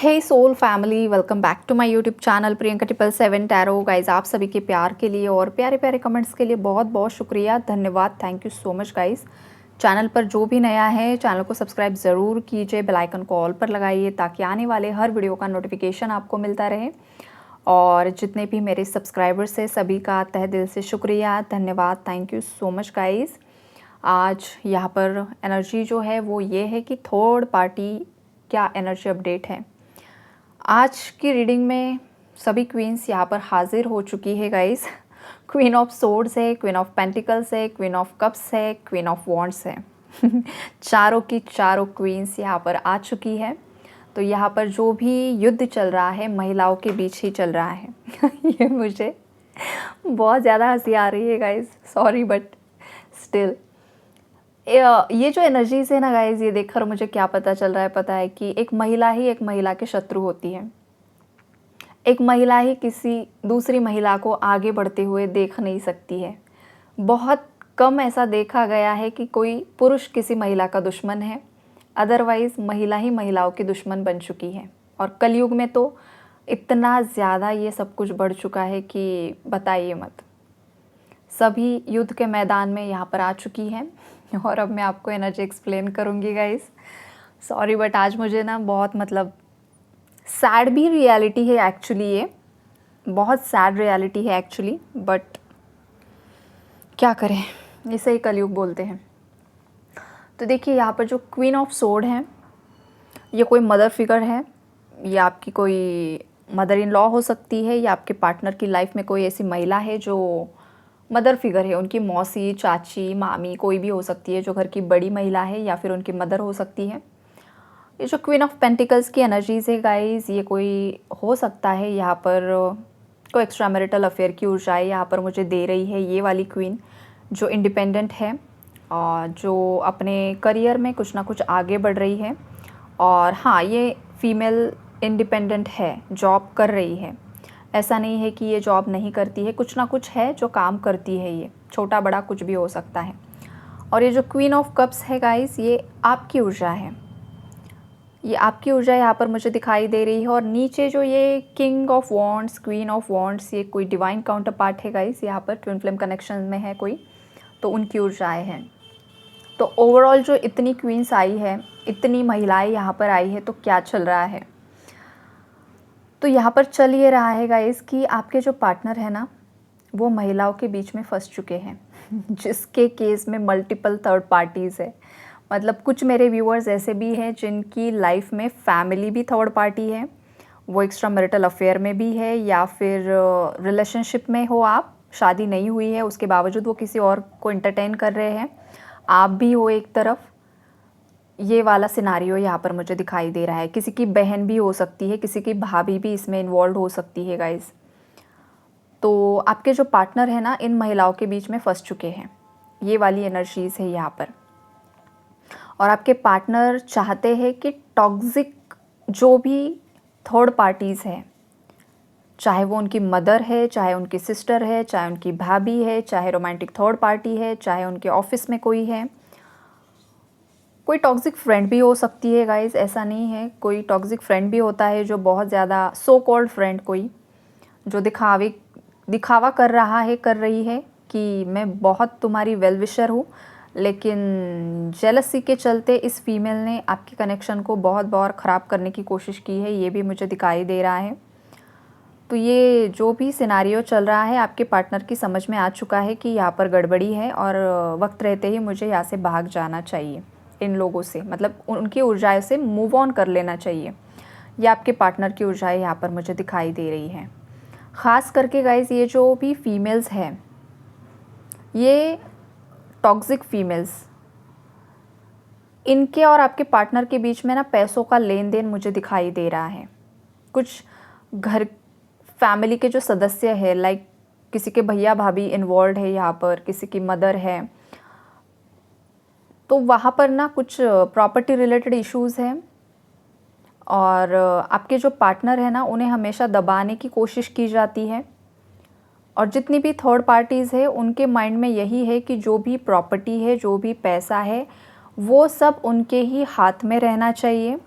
Hey soul family, welcome back to my YouTube channel Priyanka 777 tarot. Guys, आप सभी के प्यार के लिए और प्यारे प्यारे कमेंट्स के लिए बहुत बहुत शुक्रिया, धन्यवाद, thank you so much guys. Channel पर जो भी नया है चैनल को सब्सक्राइब ज़रूर कीजिए, बेल आइकन को ऑल पर लगाइए ताकि आने वाले हर वीडियो का नोटिफिकेशन आपको मिलता रहे। और जितने भी मेरे सब्सक्राइबर्स हैं सभी का तहे दिल से शुक्रिया, धन्यवाद, thank you so much guys. आज यहाँ पर एनर्जी जो है वो ये है कि थर्ड पार्टी क्या एनर्जी अपडेट है। आज की रीडिंग में सभी क्वींस यहाँ पर हाजिर हो चुकी है गाइस। क्वीन ऑफ सोर्ड्स है, क्वीन ऑफ पेंटिकल्स है, क्वीन ऑफ कप्स है, क्वीन ऑफ वॉन्ड्स है। चारों की चारों क्वींस यहाँ पर आ चुकी है। तो यहाँ पर जो भी युद्ध चल रहा है महिलाओं के बीच ही चल रहा है। ये मुझे बहुत ज़्यादा हंसी आ रही है गाइस, सॉरी बट स्टिल ये जो एनर्जीज है ना गाइज, ये देखकर मुझे क्या पता चल रहा है, पता है कि एक महिला ही एक महिला के शत्रु होती है। एक महिला ही किसी दूसरी महिला को आगे बढ़ते हुए देख नहीं सकती है। बहुत कम ऐसा देखा गया है कि कोई पुरुष किसी महिला का दुश्मन है, अदरवाइज़ महिला ही महिलाओं की दुश्मन बन चुकी है। और कलयुग में तो इतना ज़्यादा ये सब कुछ बढ़ चुका है कि बताइए मत। सभी युद्ध के मैदान में यहाँ पर आ चुकी हैं और अब मैं आपको एनर्जी एक्सप्लेन करूँगी गाइस। सॉरी बट आज मुझे ना बहुत सैड भी रियलिटी है एक्चुअली, ये बहुत सैड रियलिटी है एक्चुअली, बट क्या करें, इसे ही कलयुग बोलते हैं। तो देखिए यहाँ पर जो क्वीन ऑफ सोर्ड है ये कोई मदर फिगर है, ये आपकी कोई मदर इन लॉ हो सकती है या आपके पार्टनर की लाइफ में कोई ऐसी महिला है जो मदर फिगर है। उनकी मौसी, चाची, मामी कोई भी हो सकती है जो घर की बड़ी महिला है, या फिर उनकी मदर हो सकती है। ये जो क्वीन ऑफ पेंटिकल्स की एनर्जीज है गाइस, ये कोई हो सकता है यहाँ पर कोई एक्स्ट्रा मैरिटल अफेयर की ऊर्जाएं यहाँ पर मुझे दे रही है। ये वाली क्वीन जो इंडिपेंडेंट है और जो अपने करियर में कुछ ना कुछ आगे बढ़ रही है। और हाँ, ये फीमेल इंडिपेंडेंट है, जॉब कर रही है, ऐसा नहीं है कि ये जॉब नहीं करती है, कुछ ना कुछ है जो काम करती है, ये छोटा बड़ा कुछ भी हो सकता है। और ये जो क्वीन ऑफ कप्स है गाइस, ये आपकी ऊर्जा है, ये आपकी ऊर्जा यहाँ पर मुझे दिखाई दे रही है। और नीचे जो ये king of wands, queen of wands, ये कोई डिवाइन काउंटर पार्ट है गाइस, यहाँ पर ट्विन फ्लेम कनेक्शन में है कोई, तो उनकी ऊर्जाएँ हैं। तो ओवरऑल जो इतनी क्वींस आई है, इतनी महिलाएं यहाँ पर आई है, तो क्या चल रहा है। तो यहाँ पर चल ये रहा है गाइस कि आपके जो पार्टनर है ना वो महिलाओं के बीच में फंस चुके हैं। जिसके केस में मल्टीपल थर्ड पार्टीज़ है। मतलब कुछ मेरे व्यूअर्स ऐसे भी हैं जिनकी लाइफ में फैमिली भी थर्ड पार्टी है, वो एक्स्ट्रा मैरिटल अफेयर में भी है, या फिर रिलेशनशिप में हो आप, शादी नहीं हुई है उसके बावजूद वो किसी और को एंटरटेन कर रहे हैं, आप भी हो एक तरफ। ये वाला सिनारियो यहाँ पर मुझे दिखाई दे रहा है। किसी की बहन भी हो सकती है, किसी की भाभी भी इसमें इन्वॉल्व हो सकती है गाइस। तो आपके जो पार्टनर है ना इन महिलाओं के बीच में फंस चुके हैं, ये वाली एनर्जीज़ है यहाँ पर। और आपके पार्टनर चाहते हैं कि टॉक्सिक जो भी थर्ड पार्टीज़ है, चाहे वो उनकी मदर है, चाहे उनकी सिस्टर है, चाहे उनकी भाभी है, चाहे रोमांटिक थर्ड पार्टी है, चाहे उनके ऑफिस में कोई है, कोई टॉक्सिक फ्रेंड भी हो सकती है गाइस, ऐसा नहीं है। कोई टॉक्सिक फ्रेंड भी होता है जो बहुत ज़्यादा सो कॉल्ड फ्रेंड, कोई जो दिखावा कर रहा है, कर रही है कि मैं बहुत तुम्हारी वेल विशर हूँ, लेकिन जेलसी के चलते इस फीमेल ने आपके कनेक्शन को बहुत बार ख़राब करने की कोशिश की है, ये भी मुझे दिखाई दे रहा है। तो ये जो भी सिनारियो चल रहा है आपके पार्टनर की समझ में आ चुका है कि यहाँ पर गड़बड़ी है और वक्त रहते ही मुझे यहाँ से भाग जाना चाहिए, इन लोगों से, मतलब उनकी ऊर्जाएं से मूव ऑन कर लेना चाहिए। ये आपके पार्टनर की ऊर्जाएं यहाँ पर मुझे दिखाई दे रही हैं। ख़ास करके गाइस ये जो भी फीमेल्स हैं, ये टॉक्सिक फीमेल्स, इनके और आपके पार्टनर के बीच में ना पैसों का लेन देन मुझे दिखाई दे रहा है। कुछ घर फैमिली के जो सदस्य है, लाइक किसी के भैया भाभी इन्वॉल्व है यहाँ पर, किसी की मदर है, तो वहाँ पर ना कुछ प्रॉपर्टी रिलेटेड इश्यूज़ हैं। और आपके जो पार्टनर है ना उन्हें हमेशा दबाने की कोशिश की जाती है। और जितनी भी थर्ड पार्टीज़ है उनके माइंड में यही है कि जो भी प्रॉपर्टी है, जो भी पैसा है, वो सब उनके ही हाथ में रहना चाहिए।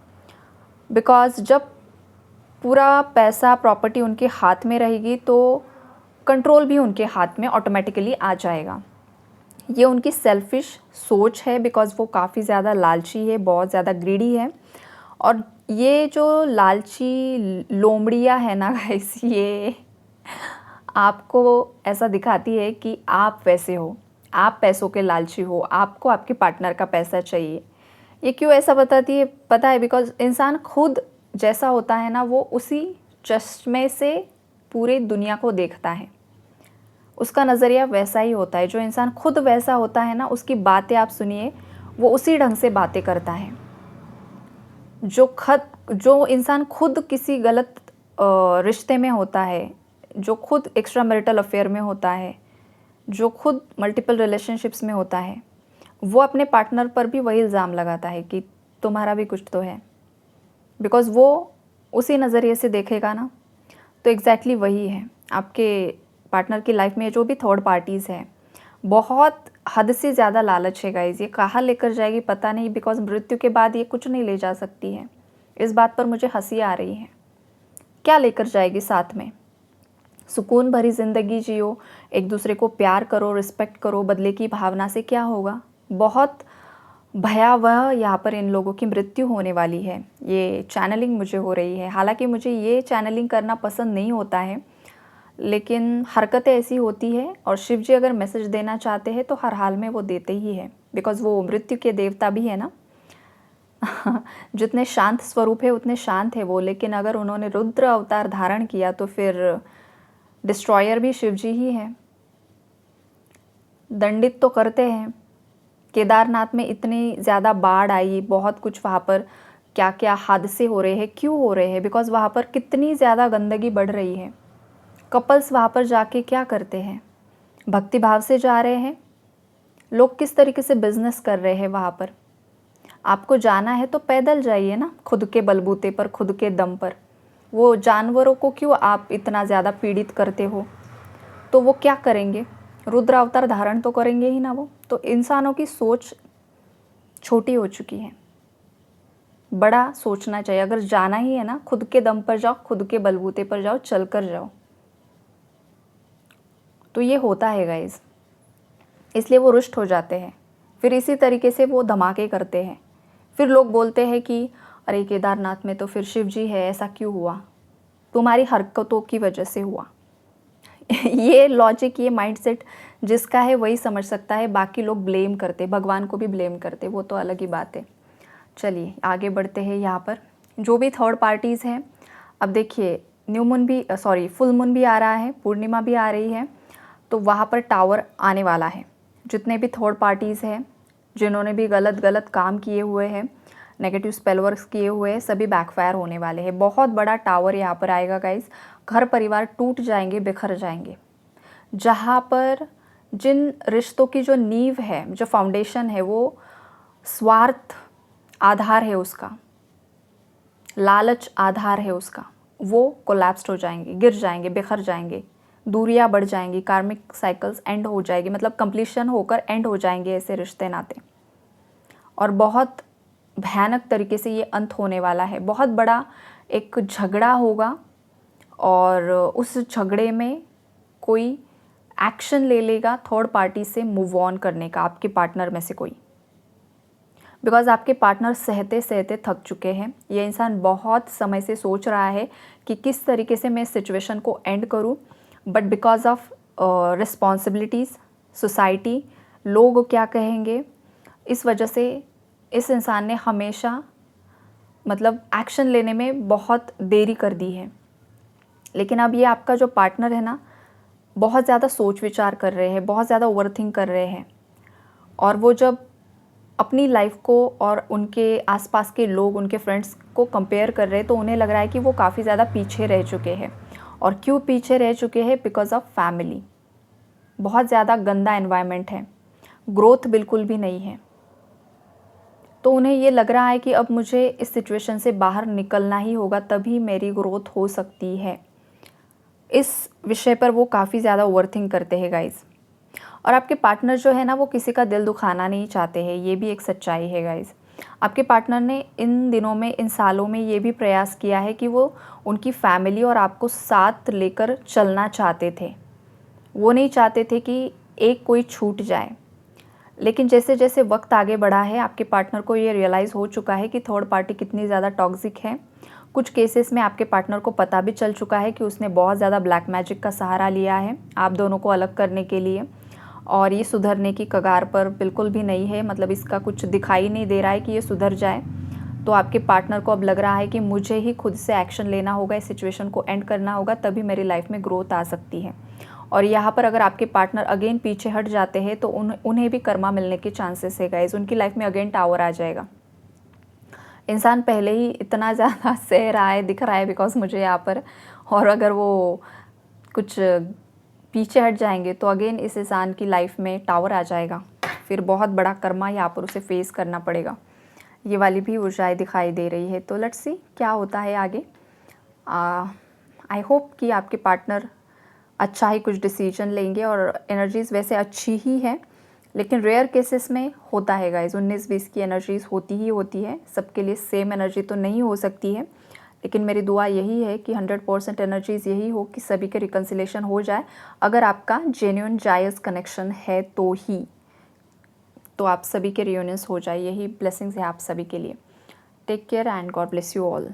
बिकॉज़ जब पूरा पैसा प्रॉपर्टी उनके हाथ में रहेगी तो कंट्रोल भी उनके हाथ में ऑटोमेटिकली आ जाएगा। ये उनकी सेल्फिश सोच है, बिकॉज़ वो काफ़ी ज़्यादा लालची है, बहुत ज़्यादा ग्रीडी है। और ये जो लालची लोमड़ियाँ है ना गाइस, ये आपको ऐसा दिखाती है कि आप वैसे हो, आप पैसों के लालची हो, आपको आपके पार्टनर का पैसा चाहिए। ये क्यों ऐसा बताती है पता है? बिकॉज़ इंसान खुद जैसा होता है ना, वो उसी चश्मे से पूरी दुनिया को देखता है। उसका नज़रिया वैसा ही होता है। जो इंसान खुद वैसा होता है ना, उसकी बातें आप सुनिए, वो उसी ढंग से बातें करता है। जो इंसान खुद किसी गलत रिश्ते में होता है, जो खुद एक्स्ट्रा मैरिटल अफेयर में होता है, जो खुद मल्टीपल रिलेशनशिप्स में होता है, वो अपने पार्टनर पर भी वही इल्ज़ाम लगाता है कि तुम्हारा भी कुछ तो है। बिकॉज़ वो उसी नज़रिए से देखेगा ना। तो एग्जैक्टली वही है आपके पार्टनर की लाइफ में। जो भी थर्ड पार्टीज़ हैं, बहुत हद से ज़्यादा लालच है गाइज़। ये कहाँ लेकर जाएगी पता नहीं, बिकॉज़ मृत्यु के बाद ये कुछ नहीं ले जा सकती है। इस बात पर मुझे हंसी आ रही है। क्या लेकर जाएगी साथ में? सुकून भरी ज़िंदगी जियो, एक दूसरे को प्यार करो, रिस्पेक्ट करो। बदले की भावना से क्या होगा? बहुत भयावह यहाँ पर इन लोगों की मृत्यु होने वाली है। ये चैनलिंग मुझे हो रही है। हालांकि मुझे ये चैनलिंग करना पसंद नहीं होता है, लेकिन हरकतें ऐसी होती है। और शिव जी अगर मैसेज देना चाहते हैं तो हर हाल में वो देते ही है, बिकॉज़ वो मृत्यु के देवता भी है ना। जितने शांत स्वरूप है उतने शांत है वो, लेकिन अगर उन्होंने रुद्र अवतार धारण किया तो फिर डिस्ट्रॉयर भी शिव जी ही है। दंडित तो करते हैं। केदारनाथ में इतनी ज़्यादा बाढ़ आई, बहुत कुछ वहाँ पर क्या क्या हादसे हो रहे हैं। क्यों हो रहे हैं? बिकॉज़ वहाँ पर कितनी ज़्यादा गंदगी बढ़ रही है। कपल्स वहाँ पर जाके क्या करते हैं? भक्ति भाव से जा रहे हैं। लोग किस तरीके से बिजनेस कर रहे हैं वहाँ पर। आपको जाना है तो पैदल जाइए ना, खुद के बलबूते पर, खुद के दम पर। वो जानवरों को क्यों आप इतना ज़्यादा पीड़ित करते हो? तो वो क्या करेंगे? रुद्र अवतार धारण तो करेंगे ही ना वो। तो इंसानों की सोच छोटी हो चुकी है। बड़ा सोचना चाहिए। अगर जाना ही है ना, खुद के दम पर जाओ, खुद के बलबूते पर जाओ, चल कर जाओ। तो ये होता है गाइज़, इसलिए वो रुष्ट हो जाते हैं। फिर इसी तरीके से वो धमाके करते हैं। फिर लोग बोलते हैं कि अरे केदारनाथ में तो फिर शिव जी है, ऐसा क्यों हुआ? तुम्हारी हरकतों की वजह से हुआ। ये लॉजिक, ये माइंडसेट जिसका है वही समझ सकता है। बाकी लोग ब्लेम करते, भगवान को भी ब्लेम करते, वो तो अलग ही बात है। चलिए आगे बढ़ते हैं। यहाँ पर जो भी थर्ड पार्टीज़ हैं, अब देखिए न्यू मून भी फुल मून भी आ रहा है, पूर्णिमा भी आ रही है, तो वहाँ पर टावर आने वाला है। जितने भी थर्ड पार्टीज़ हैं, जिन्होंने भी गलत काम किए हुए हैं, नेगेटिव स्पेल वर्क्स किए हुए हैं, सभी बैकफायर होने वाले हैं। बहुत बड़ा टावर यहाँ पर आएगा गाइस। घर परिवार टूट जाएंगे, बिखर जाएंगे। जहाँ पर जिन रिश्तों की जो नींव है, जो फाउंडेशन है, वो स्वार्थ आधार है उसका, लालच आधार है उसका, वो कोलैप्स्ड हो जाएंगे, गिर जाएंगे, बिखर जाएंगे। दूरियां बढ़ जाएंगी, कार्मिक साइकिल्स एंड हो जाएगी, मतलब कंप्लीशन होकर एंड हो जाएंगे ऐसे रिश्ते नाते। और बहुत भयानक तरीके से ये अंत होने वाला है। बहुत बड़ा एक झगड़ा होगा और उस झगड़े में कोई एक्शन ले लेगा थर्ड पार्टी से मूव ऑन करने का, आपके पार्टनर में से कोई। बिकॉज़ आपके पार्टनर सहते सहते थक चुके हैं। ये इंसान बहुत समय से सोच रहा है कि किस तरीके से मैं इस सिचुएशन को एंड करूं, but because of responsibilities, society, लोग क्या कहेंगे, इस वजह से इस इंसान ने हमेशा मतलब एक्शन लेने में बहुत देरी कर दी है। लेकिन अब ये आपका जो पार्टनर है ना, बहुत ज़्यादा सोच विचार कर रहे हैं, बहुत ज़्यादा ओवरथिंक कर रहे हैं। और वो जब अपनी लाइफ को और उनके आसपास के लोग, उनके फ्रेंड्स को कंपेयर कर रहे हैं, तो उन्हें लग रहा है कि वो काफ़ी ज़्यादा पीछे रह चुके हैं। और क्यों पीछे रह चुके हैं? Because of family. बहुत ज़्यादा गंदा एनवायरनमेंट है, ग्रोथ बिल्कुल भी नहीं है। तो उन्हें ये लग रहा है कि अब मुझे इस सिचुएशन से बाहर निकलना ही होगा, तभी मेरी ग्रोथ हो सकती है। इस विषय पर वो काफ़ी ज़्यादा ओवरथिंक करते हैं गाइज़। और आपके पार्टनर जो है ना, वो किसी का दिल दुखाना नहीं चाहते हैं, ये भी एक सच्चाई है गाइज़। आपके पार्टनर ने इन दिनों में, इन सालों में ये भी प्रयास किया है कि वो उनकी फैमिली और आपको साथ लेकर चलना चाहते थे। वो नहीं चाहते थे कि एक कोई छूट जाए। लेकिन जैसे जैसे वक्त आगे बढ़ा है, आपके पार्टनर को ये रियलाइज़ हो चुका है कि थर्ड पार्टी कितनी ज़्यादा टॉक्सिक है। कुछ केसेस में आपके पार्टनर को पता भी चल चुका है कि उसने बहुत ज़्यादा ब्लैक मैजिक का सहारा लिया है आप दोनों को अलग करने के लिए, और ये सुधरने की कगार पर बिल्कुल भी नहीं है। मतलब इसका कुछ दिखाई नहीं दे रहा है कि ये सुधर जाए। तो आपके पार्टनर को अब लग रहा है कि मुझे ही खुद से एक्शन लेना होगा, इस सिचुएशन को एंड करना होगा, तभी मेरी लाइफ में ग्रोथ आ सकती है। और यहाँ पर अगर आपके पार्टनर अगेन पीछे हट जाते हैं तो उन्हें भी कर्मा मिलने के चांसेस है गाइज। उनकी लाइफ में अगेन टावर आ जाएगा। इंसान पहले ही इतना ज़्यादा सह रहा है, दिख रहा है बिकॉज मुझे यहाँ पर, और अगर वो कुछ पीछे हट जाएंगे तो अगेन इस इंसान की लाइफ में टावर आ जाएगा। फिर बहुत बड़ा कर्मा यहाँ पर उसे फेस करना पड़ेगा। ये वाली भी ऊर्जाएं दिखाई दे रही है। तो लेट्स सी क्या होता है आगे। आई होप कि आपके पार्टनर अच्छा ही कुछ डिसीजन लेंगे, और एनर्जीज़ वैसे अच्छी ही है, लेकिन रेयर केसेस में होता है गाइज। 19-20 की एनर्जीज़ होती ही होती है, सबके लिए सेम एनर्जी तो नहीं हो सकती है, लेकिन मेरी दुआ यही है कि 100% एनर्जीज़ यही हो कि सभी के रिकन्सिलेशन हो जाए। अगर आपका जेन्युइन जायज़ कनेक्शन है तो ही, तो आप सभी के रियूनियंस हो जाए, यही ब्लेसिंग्स है आप सभी के लिए। Take care and God bless you all.